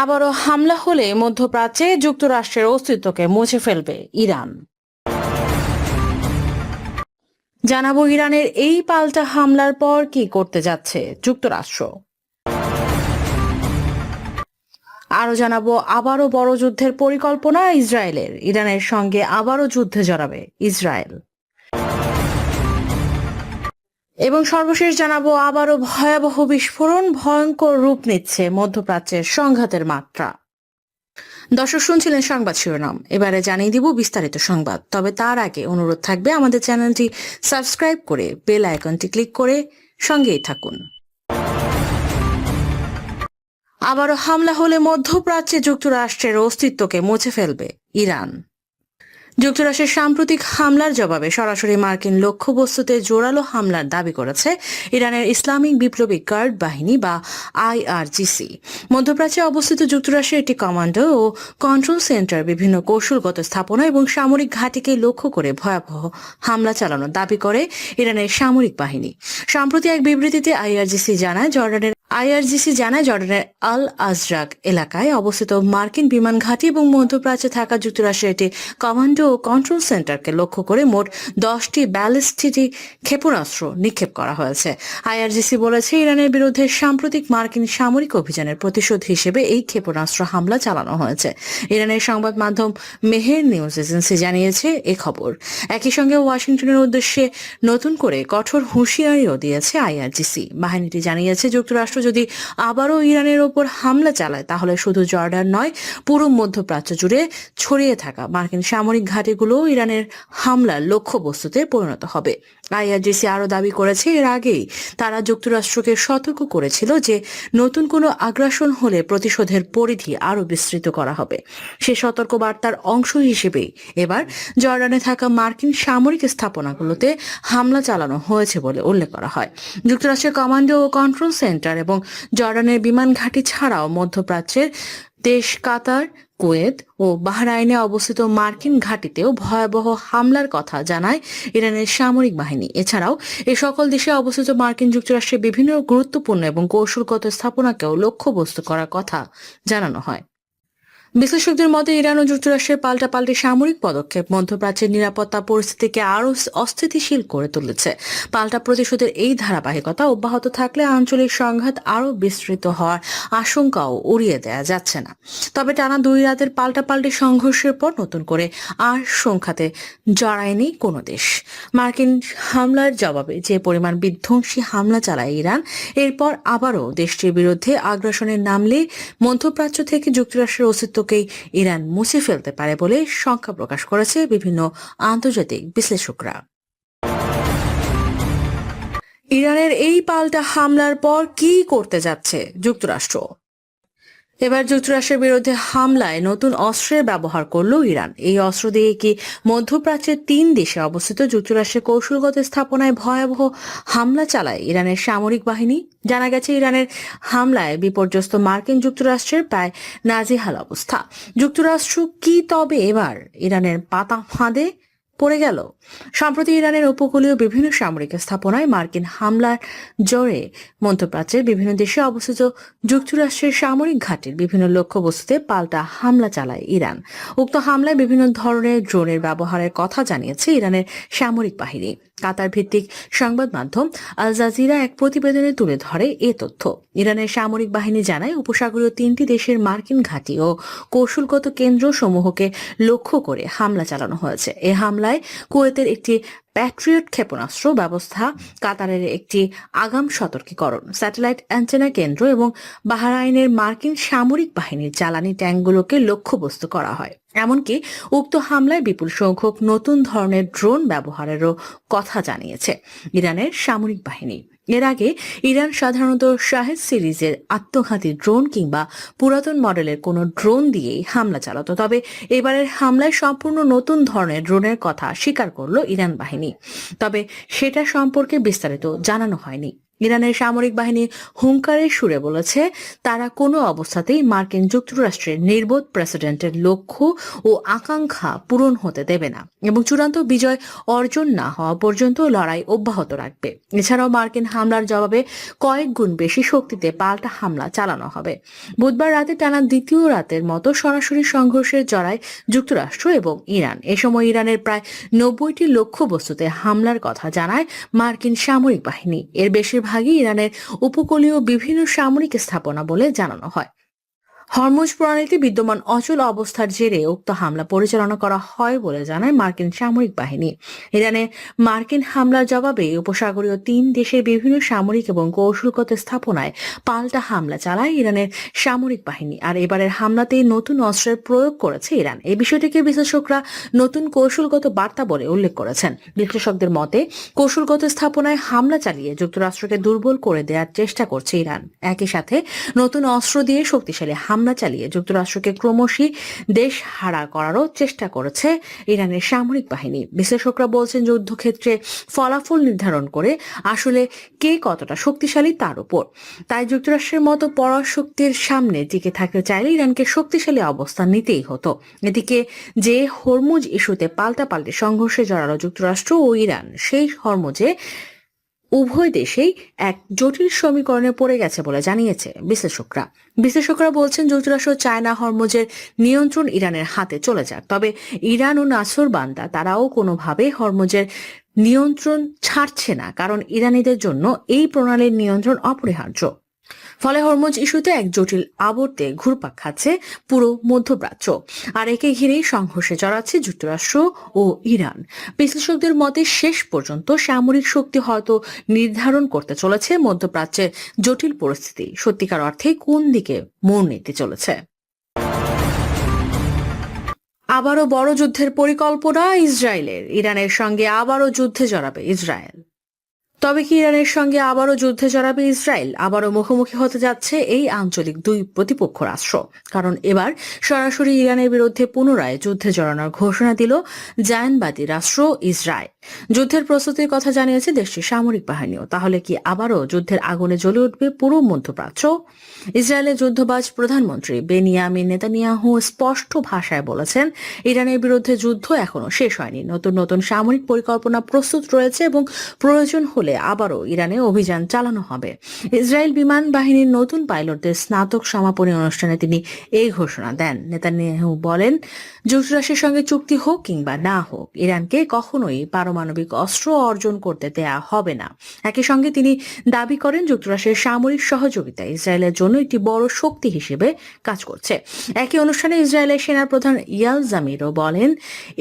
আবারও হামলা হলে মধ্যপ্রাচ্যে যুক্তরাষ্ট্রের অস্তিত্বকে মুছে ফেলবে ইরান। জানাবো ইরানের এই পাল্টা হামলার পর কি করতে যাচ্ছে যুক্তরাষ্ট্র। আরো জানাবো আবারও বড় যুদ্ধের পরিকল্পনা ইসরায়েলের, ইরানের সঙ্গে আবারও যুদ্ধে জড়াবে ইসরায়েল। এবং সর্বশেষ জানাবো আবারও ভয়াবহ বিস্ফোরণ, ভয়ঙ্কর রূপ নিচ্ছে মধ্যপ্রাচ্যের সংঘাতের মাত্রা। দর্শক শুনছিলেন সংবাদ শিরোনাম, এবারে জানিয়ে দিব বিস্তারিত সংবাদ। তবে তার আগে অনুরোধ থাকবে আমাদের চ্যানেলটি সাবস্ক্রাইব করে বেল আইকনটি ক্লিক করে সঙ্গেই থাকুন। আবারও হামলা হলে মধ্যপ্রাচ্যে যুক্তরাষ্ট্রের অস্তিত্বকে মুছে ফেলবে ইরান। যুক্তরাষ্ট্রের সাম্প্রতিক হামলার জবাবে সরাসরি মার্কিন লক্ষ্যবস্তুতে জোরালো হামলার দাবি করেছে ইরানের ইসলামিক বিপ্লবী গার্ড বাহিনী বা আইআরজিসি। মধ্যপ্রাচ্যে অবস্থিত যুক্তরাষ্ট্রের একটি কমান্ডো ও কন্ট্রোল সেন্টার, বিভিন্ন কৌশলগত স্থাপনা এবং সামরিক ঘাঁটিকে লক্ষ্য করে ভয়াবহ হামলা চালানোর দাবি করে ইরানের সামরিক বাহিনী। সম্প্রতি এক বিবৃতিতে আইআরজিসি জানায় জর্ডানের আল আজরাক এলাকায় অবস্থিত মার্কিন বিমান ঘাঁটি এবং মধ্যপ্রাচ্যে থাকা যুক্তরাষ্ট্রের একটি কমান্ডো ও কন্ট্রোল সেন্টারকে লক্ষ্য করে মোট 10টি ব্যালিস্টিক ক্ষেপণাস্ত্র নিক্ষেপ করা হয়েছে। আইআরজিসি বলেছে ইরানের বিরুদ্ধে সাম্প্রতিক মার্কিন সামরিক অভিযানের প্রতিশোধ হিসেবে এই ক্ষেপণাস্ত্র হামলা চালানো হয়েছে। ইরানের সংবাদ মাধ্যম মেহের নিউজ এজেন্সি জানিয়েছে এ খবর। একই সঙ্গে ওয়াশিংটনের উদ্দেশ্যে নতুন করে কঠোর হুঁশিয়ারিও দিয়েছে আইআরজিসি। বাহিনীটি জানিয়েছে যুক্তরাষ্ট্র যদি আবারও ইরানের ওপর হামলা চালায় তাহলে শুধু জর্ডান নয়, পুরো মধ্যপ্রাচ্য জুড়ে ছড়িয়ে থাকা মার্কিন সামরিক ঘাঁটিগুলো ইরানের হামলার লক্ষ্যবস্তুতে পরিণত হবে। আইআরজিসি আরও দাবি করেছে এর আগেই তারা যুক্তরাষ্ট্রকে সতর্ক করেছিল যে নতুন কোনো আগ্রাসন হলে প্রতিশোধের পরিধি আরও বিস্তৃত করা হবে। সে সতর্ক বার্তার অংশ হিসেবেই এবার জর্ডানে থাকা মার্কিন সামরিক স্থাপনাগুলোতে হামলা চালানো হয়েছে বলে উল্লেখ করা হয়। যুক্তরাষ্ট্রের কমান্ডো ও কন্ট্রোল সেন্টার এবং জর্ডানের বিমান ঘাঁটি ছাড়াও মধ্যপ্রাচ্যের দেশ কাতার, কুয়েত ও বাহরাইনে অবস্থিত মার্কিন ঘাঁটিতেও ভয়াবহ হামলার কথা জানায় ইরানের সামরিক বাহিনী। এছাড়াও এ সকল দেশে অবস্থিত মার্কিন যুক্তরাষ্ট্রের বিভিন্ন গুরুত্বপূর্ণ এবং কৌশলগত স্থাপনাকেও লক্ষ্যবস্তু করার কথা জানানো হয়। বিশ্লেষকদের মতে ইরান ও যুক্তরাষ্ট্রের পাল্টাপাল্টি সামরিক পদক্ষেপ মধ্যপ্রাচ্যের নিরাপত্তা পরিস্থিতিকে আরও অস্থিতিশীল করে তুলেছে। পাল্টা প্রতিশোধের এই ধারাবাহিকতা অব্যাহত থাকলে আঞ্চলিক সংঘাত আরও বিস্তৃত হওয়ার আশঙ্কাও উড়িয়ে দেওয়া যাচ্ছে না। তবে টানা 2 রাতের পাল্টাপাল্টি সংঘর্ষের পর নতুন করে আর সংঘাতে জড়ায়নি কোনো দেশ। মার্কিন হামলার জবাবে যে পরিমাণ বিধ্বংসী হামলা চালায় ইরান, এরপর আবারও দেশটির বিরুদ্ধে আগ্রাসনের নামলে মধ্যপ্রাচ্য থেকে যুক্তরাষ্ট্রের অস্তিত্ব ইরান মুছে ফেলতে পারে বলে শঙ্কা প্রকাশ করেছে বিভিন্ন আন্তর্জাতিক বিশ্লেষকরা। ইরানের এই পাল্টা হামলার পর কি করতে যাচ্ছে যুক্তরাষ্ট্র? এবার যুক্তরাষ্ট্রের বিরুদ্ধে হামলায় নতুন অস্ত্রের ব্যবহার করল ইরান। এই অস্ত্র দিয়ে কি মধ্যপ্রাচ্যের 3 দেশে অবস্থিত যুক্তরাষ্ট্রের কৌশলগত স্থাপনায় ভয়াবহ হামলা চালায় ইরানের সামরিক বাহিনী। জানা গেছে ইরানের হামলায় বিপর্যস্ত মার্কিন যুক্তরাষ্ট্রের প্রায় নাজেহাল অবস্থা। যুক্তরাষ্ট্র কি তবে এবার ইরানের পাতা ফাঁদে পড়ে গেল? সম্প্রতি ইরানের উপকূলীয় বিভিন্ন সামরিক স্থাপনায় মার্কিন হামলার জোরে মধ্যপ্রাচ্যের বিভিন্ন দেশে অবস্থিত যুক্তরাষ্ট্রের সামরিক ঘাঁটির বিভিন্ন লক্ষ্যবস্তুতে পাল্টা হামলা চালায় ইরান। উক্ত হামলায় বিভিন্ন ধরনের ড্রোনের ব্যবহারের কথা জানিয়েছে ইরানের সামরিক বাহিনী। কাতার ভিত্তিক সংবাদ মাধ্যম আল জাজিরা এক প্রতিবেদনে তুলে ধরে এ তথ্য। ইরানের সামরিক বাহিনী জানায় উপসাগরীয় 3টি দেশের মার্কিন ঘাঁটি ও কৌশলগত কেন্দ্র সমূহকে লক্ষ্য করে হামলা চালানো হয়েছে। এ হামলায় কুয়েতের একটি প্যাট্রিয়ট ক্ষেপণাস্ত্র ব্যবস্থা, কাতারের একটি আগাম সতর্কীকরণ স্যাটেলাইট অ্যান্টেনা কেন্দ্র এবং বাহরাইনের মার্কিন সামরিক বাহিনীর জ্বালানি ট্যাঙ্কগুলোকে লক্ষ্যবস্তু করা হয়। এমনকি উক্ত হামলায় বিপুল সংখ্যক নতুন ধরনের ড্রোন ব্যবহারেরও কথা জানিয়েছে ইরানের সামরিক বাহিনী। এর আগে ইরান সাধারণত শাহেদ সিরিজের আত্মঘাতী ড্রোন কিংবা পুরাতন মডেলের কোনো ড্রোন দিয়েই হামলা চালাতো। তবে এবারের হামলায় সম্পূর্ণ নতুন ধরনের ড্রোনের কথা স্বীকার করল ইরান বাহিনী। তবে সেটা সম্পর্কে বিস্তারিত জানানো হয়নি। ইরানের সামরিক বাহিনী হুঙ্কারের সুরে বলেছে তারা কোনো অবস্থাতেই মার্কিন যুক্তরাষ্ট্রের নির্বোধ প্রেসিডেন্টের লক্ষ্য ও আকাঙ্ক্ষা পূরণ হতে দেবে না এবং চূড়ান্ত বিজয় অর্জন না হওয়া পর্যন্ত লড়াই অব্যাহত রাখবে। এছাড়াও মার্কিন হামলার জবাবে কয়েক গুণ বেশি শক্তিতে পাল্টা হামলা চালানো হবে। বুধবার রাতে টানা দ্বিতীয় রাতের মতো সরাসরি সংঘর্ষের জড়ায় যুক্তরাষ্ট্র এবং ইরান। এ সময় ইরানের প্রায় 90টি লক্ষ্যবস্তুতে হামলার কথা জানায় মার্কিন সামরিক বাহিনী। এর বেশিরভাগই ইরানের উপকূলীয় বিভিন্ন সামরিক স্থাপনা বলে জানানো হয়। হরমুজ প্রণালীতে বিদ্যমান অচল অবস্থার জেরে উক্ত হামলা পরিচালনা করা হয় বলে জানায় মার্কিন সামরিক বাহিনী। ইরানে মার্কিন হামলার জবাবে উপসাগরীয় 3 দেশের বিভিন্ন সামরিক এবং কৌশলগত স্থাপনায় পাল্টা হামলা চালায় ইরানের সামরিক বাহিনী। আর এবারের হামলাতেই নতুন অস্ত্রের প্রয়োগ করেছে ইরান। এই বিষয়টিকে বিশেষজ্ঞরা নতুন কৌশলগত বার্তা বলে উল্লেখ করেছেন। বিশ্লেষকদের মতে কৌশলগত স্থাপনায় হামলা চালিয়ে যুক্তরাষ্ট্রকে দুর্বল করে দেওয়ার চেষ্টা করছে ইরান। একই সাথে নতুন অস্ত্র দিয়ে শক্তিশালী হামলা চালিয়ে যুক্তরাষ্ট্রকে ক্রমশই দেশ হারা করারও চেষ্টা করেছে ইরানের সামরিক বাহিনী। বিশ্লেষকরা বলছেন যুদ্ধক্ষেত্রে ফলাফল নির্ধারণ করে আসলে কে কতটা শক্তিশালী তার উপর। তাই যুক্তরাষ্ট্রের মতো পরাশক্তির সামনে টিকে থাকতে চাইলে ইরানকে শক্তিশালী অবস্থান নিতেই হতো। এদিকে যে হরমুজ ইস্যুতে পাল্টাপাল্টি সংঘর্ষে জড়ালো যুক্তরাষ্ট্র ও ইরান, সেই হরমুজে উভয় দেশেই এক জটিল সমীকরণে পড়ে গেছে বলে জানিয়েছে বিশ্লেষকরা বলছেন যুক্তরাষ্ট্র চায় না হরমুজের নিয়ন্ত্রণ ইরানের হাতে চলে যাক। তবে ইরান ও নাসরবান্দা তারাও কোনোভাবে হরমুজের নিয়ন্ত্রণ ছাড়ছে না, কারণ ইরানিদের জন্য এই প্রণালীর নিয়ন্ত্রণ অপরিহার্য। ফলে হরমুজ ইস্যুতে এক জটিল আবর্তে ঘুরপাক খাচ্ছে পুরো মধ্যপ্রাচ্য। আর একে ঘিরেই সংঘর্ষে জড়াচ্ছে যুক্তরাষ্ট্র ও ইরান। বিশ্লেষকদের মতে শেষ পর্যন্ত সামরিক শক্তি হয়তো নির্ধারণ করতে চলেছে মধ্যপ্রাচ্যের জটিল পরিস্থিতি সত্যিকার অর্থে কোন দিকে মোড় নিতে চলেছে। আবারও বড় যুদ্ধের পরিকল্পনা ইসরায়েলের। ইরানের সঙ্গে আবারও যুদ্ধে জড়াবে ইসরায়েল। তবে কি ইরানের সঙ্গে আবারও যুদ্ধে জড়াবে ইসরায়েল? আবারও মুখোমুখি হতে যাচ্ছে এই আঞ্চলিক দুই প্রতিপক্ষ রাষ্ট্র, কারণ এবার সরাসরি ইরানের বিরুদ্ধে পুনরায় যুদ্ধে জড়ানোর ঘোষণা দিল জায়নবাদী রাষ্ট্র ইসরায়েল। যুদ্ধের প্রস্তুতির কথা জানিয়েছে দেশটির সামরিক বাহিনীও। তাহলে কি আবারও যুদ্ধের আগুনে জ্বলে উঠবে পুরো মধ্যপ্রাচ্য? ইসরায়েলের যুদ্ধবাজ প্রধানমন্ত্রী বেনিয়ামিন নেতানিয়াহু স্পষ্ট ভাষায় বলেছেন ইরানের বিরুদ্ধে যুদ্ধ এখনো শেষ হয়নি। নতুন নতুন সামরিক পরিকল্পনা প্রস্তুত রয়েছে এবং প্রয়োজন হলে আবারও ইরানে অভিযান চালানো হবে। ইসরায়েল বিমান বাহিনীর নতুন পাইলটদের স্নাতক সমাপনী অনুষ্ঠানে তিনি এই ঘোষণা দেন। নেতানিয়াহু বলেন, যুক্তরাষ্ট্রের সঙ্গে চুক্তি হোক কিংবা না হোক, ইরানকে কখনোই পারমাণবিক অস্ত্র অর্জন করতে দেয়া হবে না। একই সঙ্গে তিনি দাবি করেন যুক্তরাষ্ট্রের সামরিক সহযোগিতা ইসরায়েলের জন্য একটি বড় শক্তি হিসেবে কাজ করছে। একই অনুষ্ঠানে ইসরায়েলের সেনাপ্রধান ইয়াল জামিরও বলেন,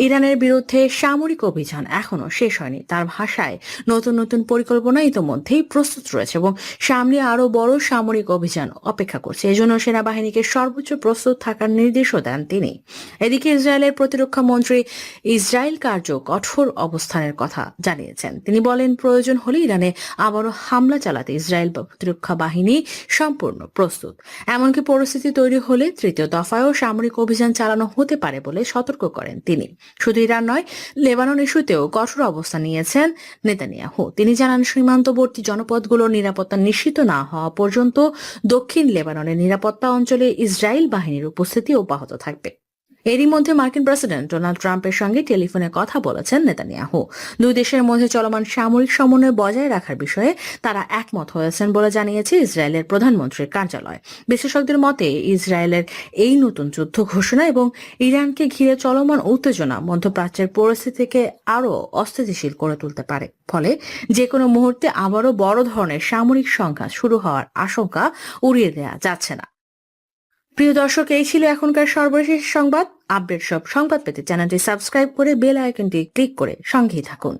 ইরানের বিরুদ্ধে সামরিক অভিযান এখনো শেষ হয়নি। তার ভাষায় নতুন নতুন পরিকল্পনা ইতোমধ্যেই প্রস্তুত রয়েছে এবং সামনে আরো বড় সামরিক অভিযান অপেক্ষা করছে। এজন্য সেনাবাহিনীকে সর্বোচ্চ প্রস্তুত থাকার নির্দেশও দেন তিনি। এদিকে ইসরায়েলের প্রতিরক্ষা মন্ত্রী ইসরায়েল কার্য কঠোর অবস্থানের কথা জানিয়েছেন। তিনি বলেন, প্রয়োজন হলে ইরানে আবারও হামলা চালাতে ইসরায়েল প্রতিরক্ষা বাহিনী সম্পূর্ণ প্রস্তুত। এমনকি পরিস্থিতি তৈরি হলে তৃতীয় দফায়ও সামরিক অভিযান চালানো হতে পারে বলে সতর্ক করেন তিনি। শুধু ইরান নয়, লেবানন ইস্যুতেও কঠোর অবস্থান নিয়েছেন নেতানিয়াহু। তিনি জানান, সীমান্তবর্তী জনপদগুলোর নিরাপত্তা নিশ্চিত না হওয়া পর্যন্ত দক্ষিণ লেবাননের নিরাপত্তা অঞ্চলে ইসরায়েল বাহিনীর উপস্থিতি অব্যাহত থাকবে। এরই মধ্যে মার্কিন প্রেসিডেন্ট ডোনাল্ড ট্রাম্পের সঙ্গে টেলিফোনে কথা বলেছেন নেতানিয়াহু। দুই দেশের মধ্যে চলমান সামরিক সমন্বয় বজায় রাখার বিষয়ে তারা একমত হয়েছেন বলে জানিয়েছে ইসরায়েলের প্রধানমন্ত্রীর কার্যালয়। বিশেষজ্ঞদের মতে ইসরায়েলের এই নতুন যুদ্ধ ঘোষণা এবং ইরানকে ঘিরে চলমান উত্তেজনা মধ্যপ্রাচ্যের পরিস্থিতিকে আরও অস্থিতিশীল করে তুলতে পারে। ফলে যে কোনো মুহূর্তে আবারও বড় ধরনের সামরিক সংঘাত শুরু হওয়ার আশঙ্কা উড়িয়ে দেওয়া যাচ্ছে না। প্রিয় দর্শক, এই ছিল এখনকার সর্বশেষ সংবাদ। আপডেট সব সংবাদ পেতে চ্যানেলটি সাবস্ক্রাইব করে বেল আইকনটি ক্লিক করে সঙ্গেই থাকুন।